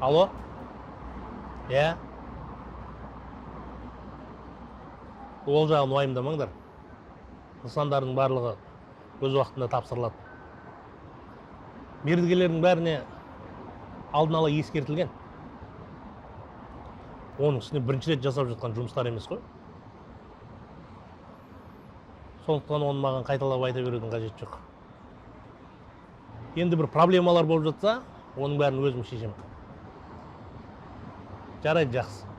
Алло? Иә? Ол жағын уайымдамаңдар. Нысандардың барлығы өз уақытында тапсырылады. Мердігерлердің бәріне алдын ала ескертілген. Оның үстіне бірінші рет жасап жатқан жұмыстар емес қой. Сондықтан оны маған қайталап айта берудің қажеті жоқ. Енді бір проблемалар болып жатса, оның бәрін өзім шешемін. Жарайды, жақсы.